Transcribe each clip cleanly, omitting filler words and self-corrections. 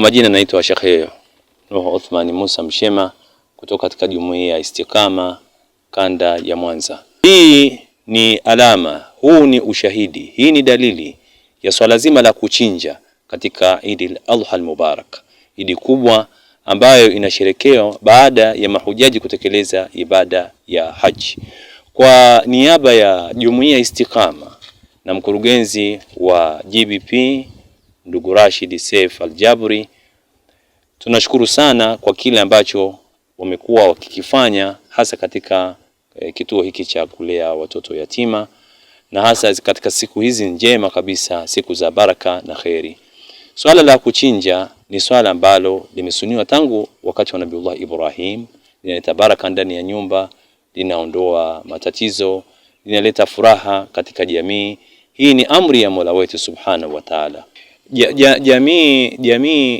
Kwa majina naitwa Sheikh Nuh Uthman Musa Mshema kutoka katika Jumuiya ya Istiqama kanda ya Mwanza. Hii ni alama, huu ni ushahidi, hii ni dalili ya swala zima la kuchinja katika Eid al-Adha al-Mubarak. Idi kubwa ambayo inasherekewa baada ya mahujaji kutekeleza ibada ya haji. Kwa niaba ya Jumuiya Istiqama na mkurugenzi wa GBP ndugu Rashid Seif Al-Jabri, tunashukuru sana kwa kile ambacho wamekuwa wakikifanya hasa katika kituo hiki cha kulea watoto yatima, na hasa katika siku hizi njema kabisa, siku za baraka na kheri. Swala la kuchinja ni swala ambalo limesuniwa tangu wakati wa Nabiullah Ibrahim, linaleta baraka ndani ya nyumba, linaondoa matatizo, linaleta furaha katika jamii. Hii ni amri ya Mola wetu Subhanahu wa Ta'ala. Jamii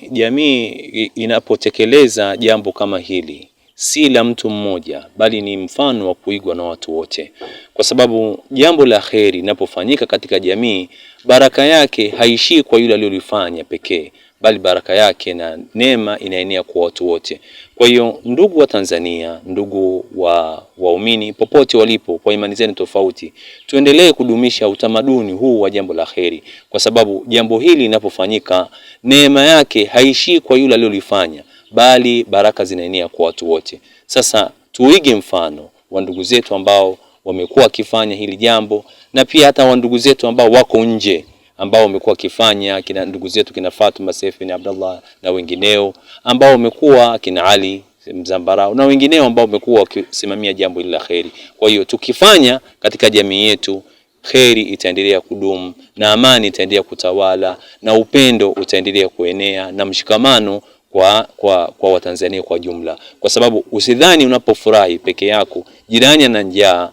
inapotekeleza jambo kama hili, si la mtu mmoja, bali ni mfano wa kuigwa na watu wote. Kwa sababu jambo la kheri linapofanyika katika jamii, baraka yake haishii kwa yule aliyolifanya pekee, bali baraka yake na neema inaenea kwa watu wote. Kwa hiyo ndugu wa Tanzania, ndugu wa waumini popote walipo kwa imani zenu tofauti, tuendelee kudumisha utamaduni huu wa jambo la kheri, kwa sababu jambo hili linapofanyika, neema yake haishii kwa yule aliyolifanya, bali baraka zinaenea kwa watu wote. Sasa tuige mfano wa ndugu zetu ambao wamekuwa wakifanya hili jambo, na pia hata wa ndugu zetu ambao wako nje ambao wamekuwa wakifanya, kina ndugu zetu kina Fatuma Seif bin Abdullah na wengineo, ambao wamekuwa kina Ali Mzambarao na wengineo ambao wamekuwa wakisimamia jambo hili la kheri. Kwa hiyo tukifanya katika jamii yetu, kheri itaendelea kudumu na amani itaendelea kutawala na upendo utaendelea kuenea na mshikamano kwa Watanzania kwa jumla. Kwa sababu usidhani unapofurahi peke yako, jirani ana njaa,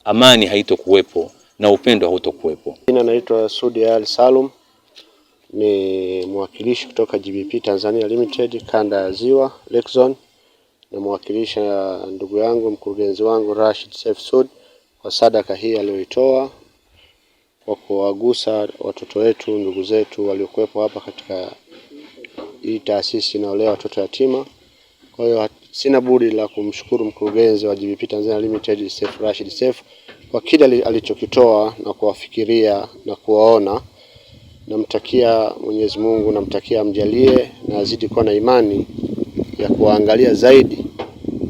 amani haitokuwepo na upendo hautokuwepo. Jina naitwa Sudi Ali Salum, ni mwakilishi kutoka GBP Tanzania Limited kanda ya Ziwa Lake Zone, na mwakilisha ndugu yangu mkurugenzi wangu Rashid Seif Sud kwa sadaka hii aliyoitoa kwa kuwagusa watoto wetu, ndugu zetu waliokuwepo hapa katika hii taasisi inaolea watoto yatima. Kwa hiyo sina budi la kumshukuru mkurugenzi wa GBP Tanzania Limited Seif Rashid Seif kwa kile alichokitoa na kuwafikiria na kuwaona. Namtakia Mwenyezi Mungu, namtakia amjalie na azidi kuwa na imani ya kuangalia zaidi.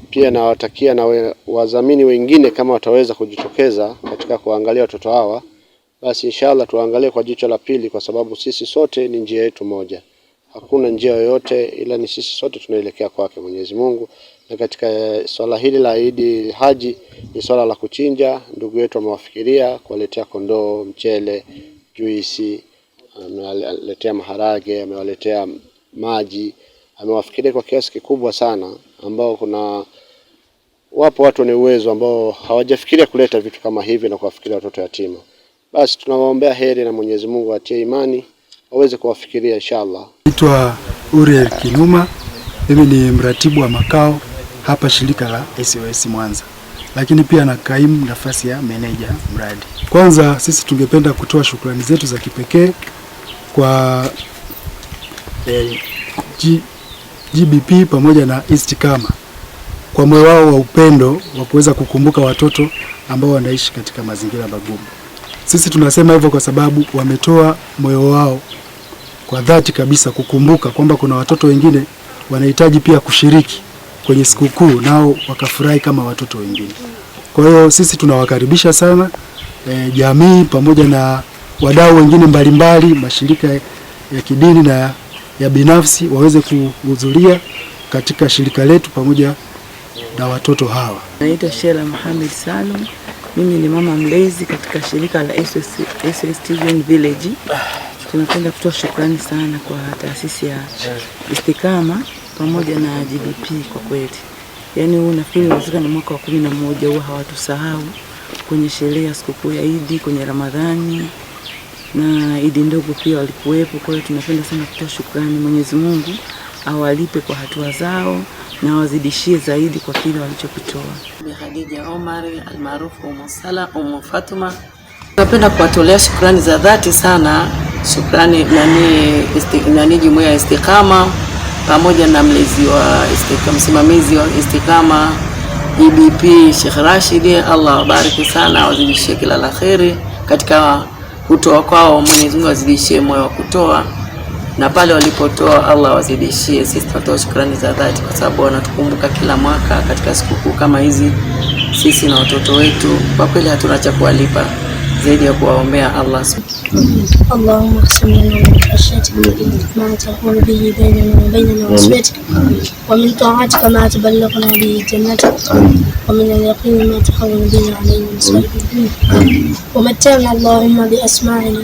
Pia nawatakia na wadhamini wengine kama wataweza kujitokeza katika kuangalia watoto hawa, basi inshallah tuangalie kwa jicho la pili, kwa sababu sisi sote ni njia yetu moja. Hakuna njia yoyote ila ni sisi sote tunaelekea kwake Mwenyezi Mungu. Na katika swala hili la Eid Haji ni swala la kuchinja. Ndugu yetu amewafikiria kuwaletea kondoo, mchele, juisi, amewaletea maharage, amewaletea maji, amewafikiria kwa kiasi kikubwa sana, ambao wapo watu wenye uwezo ambao hawajafikiria kuleta vitu kama hivi na kuwafikiria watoto yatima. Basi tunawaombea heri na Mwenyezi Mungu atie imani waweze kuwafikiria inshallah. Naitwa Uriel Kinuma, mimi ni mratibu wa makao hapa shirika la SOS Mwanza, lakini pia na kaimu nafasi ya meneja mradi. Kwanza sisi tungependa kutoa shukrani zetu za kipekee kwa GBP pamoja na Istiqama kwa moyo wao wa upendo wa kuweza kukumbuka watoto ambao wanaishi katika mazingira magumu. Sisi tunasema hivyo kwa sababu wametoa moyo wao kwa dhati kabisa kukumbuka kwamba kuna watoto wengine wanahitaji pia kushiriki kwenye sikukuu nao wakafurahi kama watoto wengine. Kwa hiyo sisi tunawakaribisha sana jamii pamoja na wadau wengine mbalimbali, mashirika ya kidini na ya binafsi waweze kuhudhuria katika shirika letu pamoja na watoto hawa. Naitwa Shela Mohamed Salum, mimi ni mama mlezi katika shirika la SOS Children Village. Tunapenda kutoa shukrani sana kwa taasisi ya Istiqama pamoja na GBP kwa kweli. Yaani huu nafikiri unafika ni mwaka wa 11 huwa hawatusahau kwenye sherehe ya sikukuu ya Eid, kwenye Ramadhani na Eid ndogo pia walikuwepo. Kwa hiyo tunapenda sana kutoa shukrani. Mwenyezi Mungu awalipe kwa hatua zao na wazidishie zaidi kwa kile walichokitoa. Bi Khadija Omar almaarufu Umu Fatuma. Tunapenda kuwatolea shukrani za dhati sana Shukrani nani jumuiya ya Istiqama pamoja na mlezi wa Istiqama, msimamizi wa Istiqama GBP Sheikh Rashid, Allah wabariki sana, wazidishie kila la kheri katika kutoa kwao. Mwenyezi Mungu wazidishie moyo wa kutoa, na pale walipotoa Allah wazidishie. Sisi tunatoa shukrani za dhati kwa sababu wanatukumbuka kila mwaka katika sikukuu kama hizi, sisi na watoto wetu. Kwa kweli hatuna cha kuwalipa zaidi ya kuwaombea Allah. Allahumma qsim lana min khashyatika ma tahulu bihi bainana wa baina ma'siyatik, wa min ta'atika ma tuballighuna bihi jannatak, wa min al-yaqini ma tahawwanu bihi alayna masa'ib ad-dunya, wa mat'ana Allahumma bi asma'ina